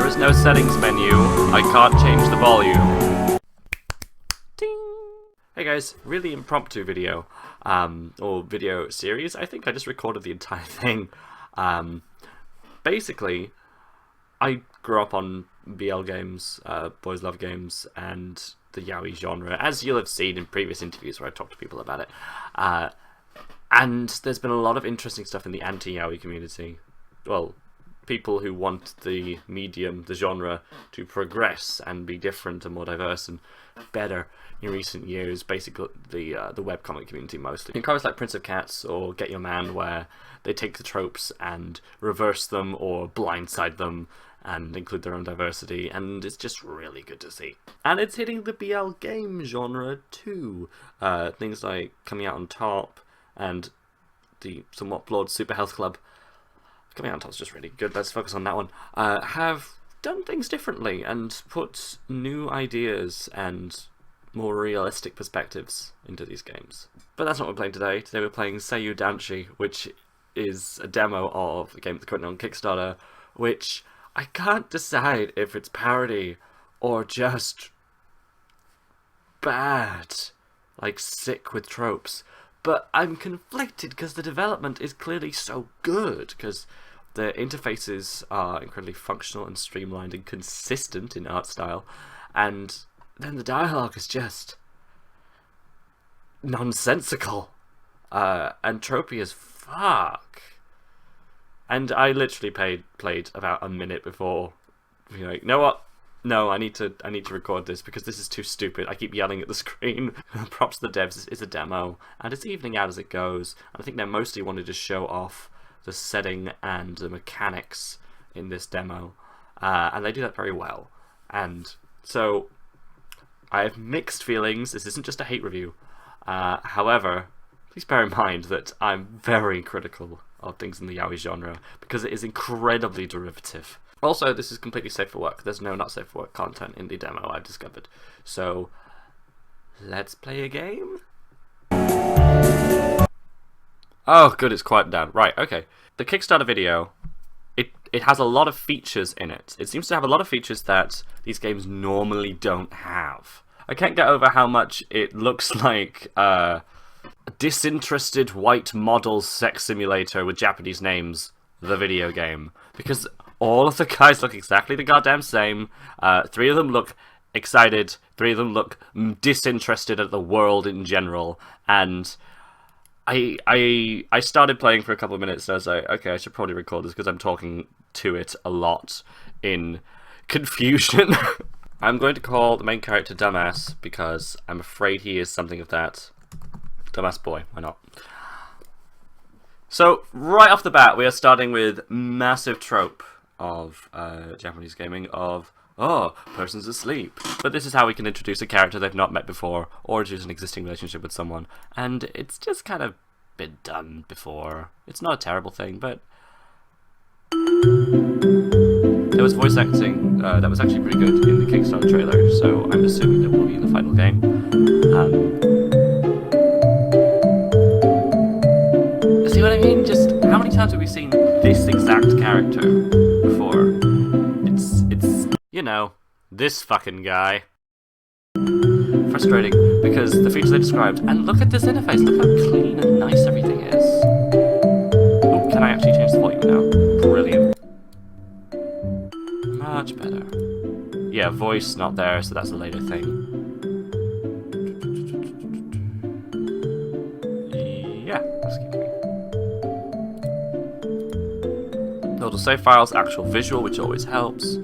is no settings menu. I can't change the volume. Ding! Hey guys, really impromptu video, or video series. I think I just recorded the entire thing. Basically, I grew up on BL games, boys love games, and the yaoi genre, as you'll have seen in previous interviews where I talked to people about it. And there's been a lot of interesting stuff in the anti-yaoi community. Well, people who want the medium, the genre, to progress and be different and more diverse and better in recent years. Basically, the webcomic community mostly. In comics like Prince of Cats or Get Your Man, where they take the tropes and reverse them or blindside them and include their own diversity, and it's just really good to see. And it's hitting the BL game genre too. Things like Coming Out on Top and the somewhat flawed Super Health Club. Coming Out on Top is just really good, let's focus on that one. Have done things differently and put new ideas and more realistic perspectives into these games. But that's not what we're playing today. Today we're playing Seiyuu Danshi, which is a demo of a game that's currently on Kickstarter, which I can't decide if it's parody or just bad, like sick with tropes. But I'm conflicted because the development is clearly so good, because the interfaces are incredibly functional and streamlined and consistent in art style, and then the dialogue is just nonsensical and tropey as fuck. And I literally played about a minute before, you know what? No, I need to record this because this is too stupid. I keep yelling at the screen. Props to the devs, it's a demo, and it's evening out as it goes. And I think they mostly wanted to show off the setting and the mechanics in this demo, and they do that very well. And so I have mixed feelings. This isn't just a hate review. However, please bear in mind that I'm very critical of things in the yaoi genre because it is incredibly derivative. Also, this is completely safe for work. There's no not safe for work content in the demo, I've discovered. So, let's play a game? Oh, good, it's quieted down. Right, okay. The Kickstarter video, it has a lot of features in it. It seems to have a lot of features that these games normally don't have. I can't get over how much it looks like a disinterested white model sex simulator with Japanese names, the video game. Because all of the guys look exactly the goddamn same. 3 of them look excited. 3 of them look disinterested at the world in general. And I started playing for a couple of minutes and I was like, okay, I should probably record this because I'm talking to it a lot in confusion. I'm going to call the main character Dumbass because I'm afraid he is something of that. Dumbass boy, why not? So, right off the bat, we are starting with massive trope of Japanese gaming of, oh, person's asleep. But this is how we can introduce a character they've not met before, or introduce an existing relationship with someone. And it's just kind of been done before. It's not a terrible thing, but there was voice acting that was actually pretty good in the Kickstarter trailer, so I'm assuming it will be in the final game. See what I mean? Just how many times have we seen this exact character before? It's you know, this fucking guy. Frustrating, because the features they described, and look at this interface, look how clean and nice everything is. Oh, can I actually change the volume now? Brilliant. Much better. Yeah, voice not there, so that's a later thing. Yeah, let's keep going. Total save files, actual visual, which always helps.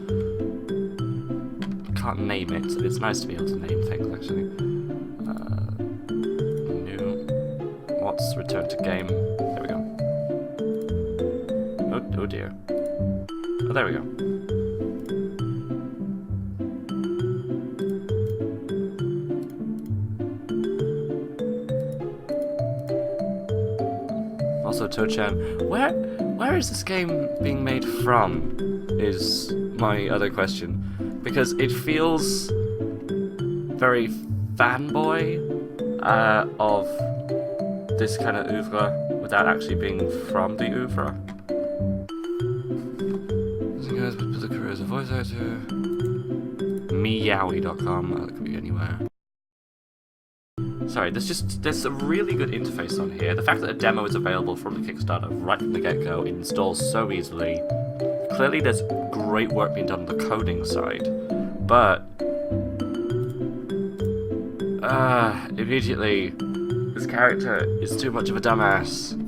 Can't name it. It's nice to be able to name things, actually. New. What's return to game? There we go. Oh dear. Oh, there we go. Also, Toe-chan, where is this game being made from? Is my other question. Because it feels very fanboy of this kind of oeuvre without actually being from the oeuvre. The guys with the careers of voice actor. Meowie.com. That could be anywhere. Sorry, there's a really good interface on here. The fact that a demo is available from the Kickstarter right from the get-go, it installs so easily. Clearly there's great work being done on the coding side. But immediately this character is too much of a dumbass.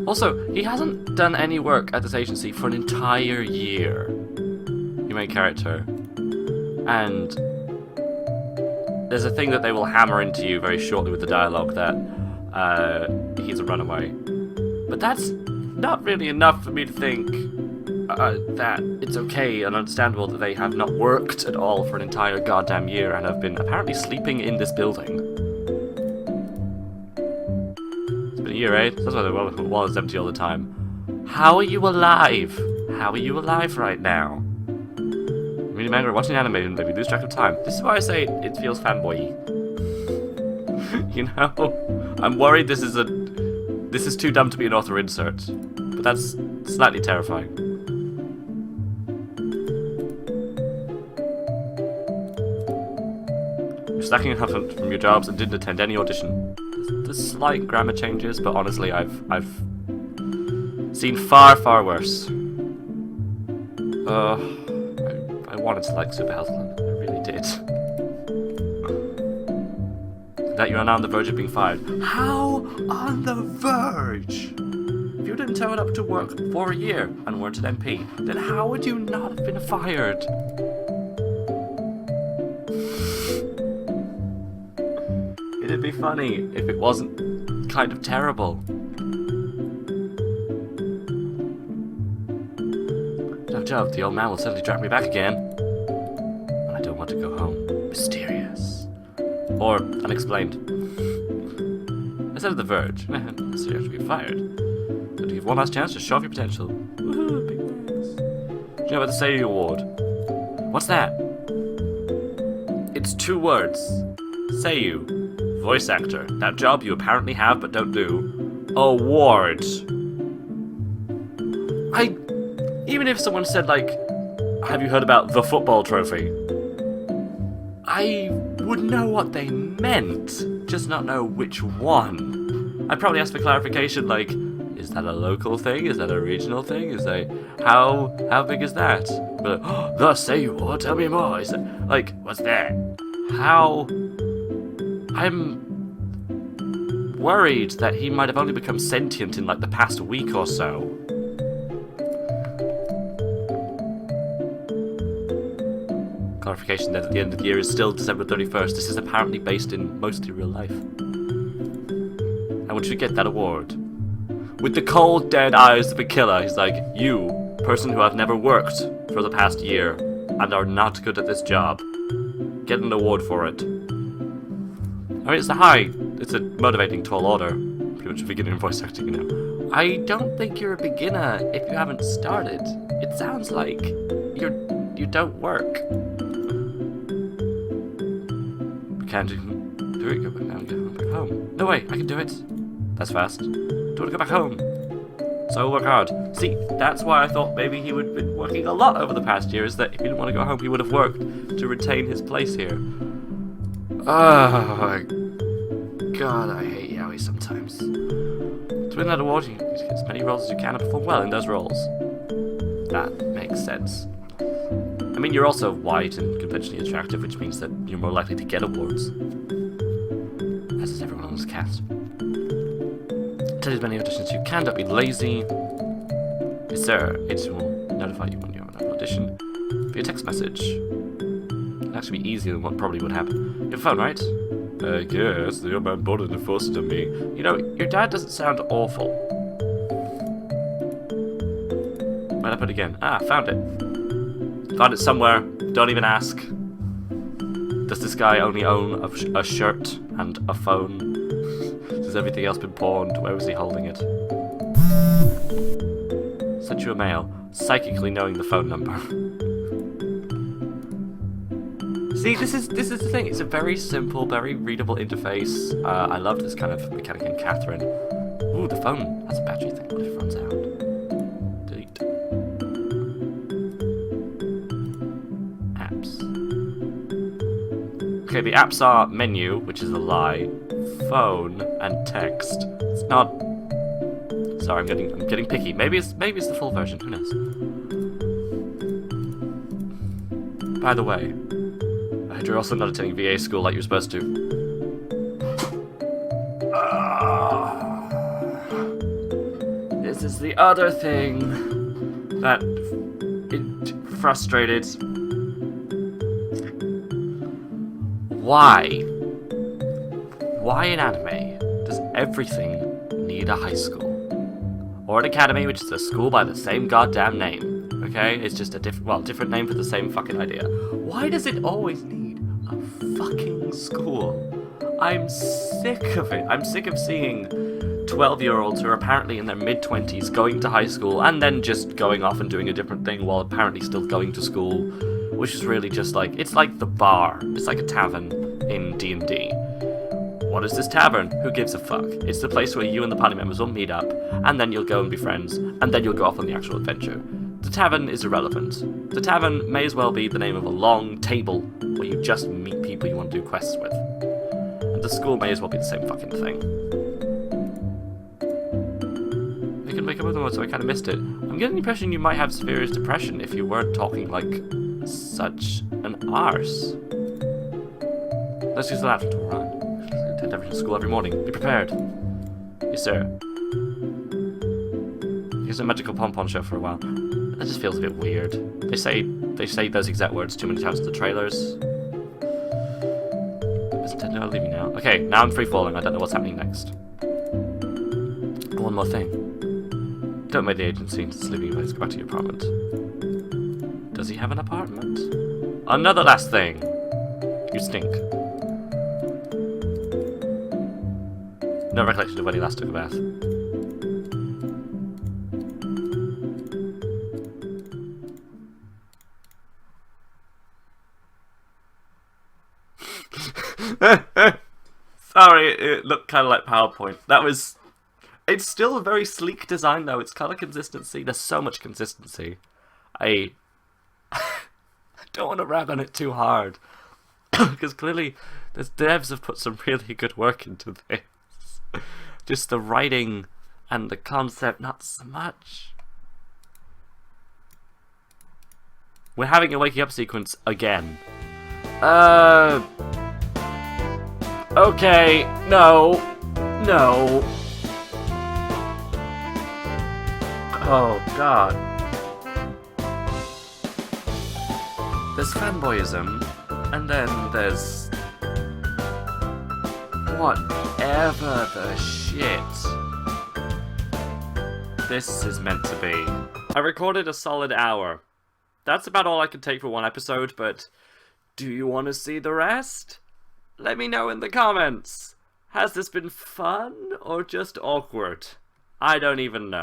Also, he hasn't done any work at this agency for an entire year. Your main character. And there's a thing that they will hammer into you very shortly with the dialogue that he's a runaway. But that's not really enough for me to think that it's okay and understandable that they have not worked at all for an entire goddamn year and have been apparently sleeping in this building. A year, eh? That's why the wall is empty all the time. How are you alive? How are you alive right now? I'm really angry watching anime and maybe lose track of time. This is why I say it feels fanboy-y. You know? I'm worried this is too dumb to be an author insert. But that's slightly terrifying. You're slacking enough from your jobs and didn't attend any audition. There's slight grammar changes, but honestly, I've seen far worse. I wanted to like Super Health Club. I really did. That you are now on the verge of being fired. How on the verge? If you didn't turn up to work for a year and weren't an MP, then how would you not have been fired? It'd be funny if it wasn't kind of terrible. No job, the old man will certainly drag me back again. And I don't want to go home. Mysterious. Or unexplained. I said at the verge. So you have to be fired. But to give one last chance to show off your potential. Woohoo, big thanks. Do you know about the Seiyuu Award? What's that? It's 2 words. Seiyuu. Voice actor. That job you apparently have but don't do. Award. Even if someone said, like, have you heard about the football trophy? I would know what they meant, just not know which one. I'd probably ask for clarification, like, is that a local thing? Is that a regional thing? Is that how big is that? But like, the Seiyuu Award, tell me more. Is that, like, what's that? How? I'm worried that he might have only become sentient in like the past week or so. Clarification that at the end of the year is still December 31st. This is apparently based in mostly real life. I want you to get that award. With the cold, dead eyes of a killer, he's like, you, person who have never worked for the past year and are not good at this job, get an award for it. I mean, it's a motivating tall order. Pretty much a beginner in voice acting, you know. I don't think you're a beginner if you haven't started. It sounds like you don't work. We can't do it. Go back now and go back home. No way, I can do it. That's fast. Do you want to go back home? So I'll work hard. See, that's why I thought maybe he would have been working a lot over the past year, is that if he didn't want to go home, he would have worked to retain his place here. Oh my god, I hate Yaoi sometimes. To win that award, you need to get as many roles as you can and perform well in those roles. That makes sense. I mean, you're also white and conventionally attractive, which means that you're more likely to get awards. As is everyone on this cast. Take as many auditions as you can, don't be lazy. Yes, sir. It will notify you when you have an audition via text message. It'll actually be easier than what probably would happen. You have a phone, right? Yes, the old man bought it and forced it on me. You know, your dad doesn't sound awful. Might I put it again? Ah, found it. Found it somewhere. Don't even ask. Does this guy only own a shirt and a phone? Has everything else been pawned? Where was he holding it? Sent you a mail, psychically knowing the phone number. See, this is the thing. It's a very simple, very readable interface. I love this kind of mechanic in Catherine. Ooh, the phone has a battery thing. What if it runs out? Delete. Apps. Okay, the apps are menu, which is a lie, phone, and text. It's not. Sorry, I'm getting picky. Maybe it's the full version. Who knows? By the way, I heard you're also not attending VA school like you're supposed to. This is the other thing that frustrated. Why in anime does everything need a high school? Or an academy, which is a school by the same goddamn name. Okay? It's just a different name for the same fucking idea. Why does it always need a fucking school? I'm sick of it. I'm sick of seeing 12-year-olds who are apparently in their mid-20s going to high school and then just going off and doing a different thing while apparently still going to school, which is really just like, it's like the bar. It's like a tavern in D&D. What is this tavern? Who gives a fuck? It's the place where you and the party members will meet up, and then you'll go and be friends, and then you'll go off on the actual adventure. The tavern is irrelevant. The tavern may as well be the name of a long table where you just meet people you want to do quests with. And the school may as well be the same fucking thing. I can make up with the words, so I kind of missed it. I'm getting the impression you might have severe depression if you weren't talking like such an arse. Let's use the laptop to run. Attend every school every morning. Be prepared. Yes, sir. Here's a magical pom-pom show for a while. That just feels a bit weird. They say those exact words too many times in the trailers. Is Nintendo leaving now? Okay, now I'm free falling. I don't know what's happening next. One more thing. Don't make the agency leaving you. Let's go back to your apartment. Does he have an apartment? Another last thing. You stink. No recollection of when he last took a bath. Sorry, it looked kind of like PowerPoint. It's still a very sleek design though. It's color consistency. There's so much consistency. I don't want to rag on it too hard. Because clearly the devs have put some really good work into this. Just the writing and the concept, not so much. We're having a waking up sequence again. Okay, no. Oh, God. There's fanboyism, and then there's whatever the shit this is meant to be. I recorded a solid hour. That's about all I can take for one episode, but do you want to see the rest? Let me know in the comments. Has this been fun or just awkward? I don't even know.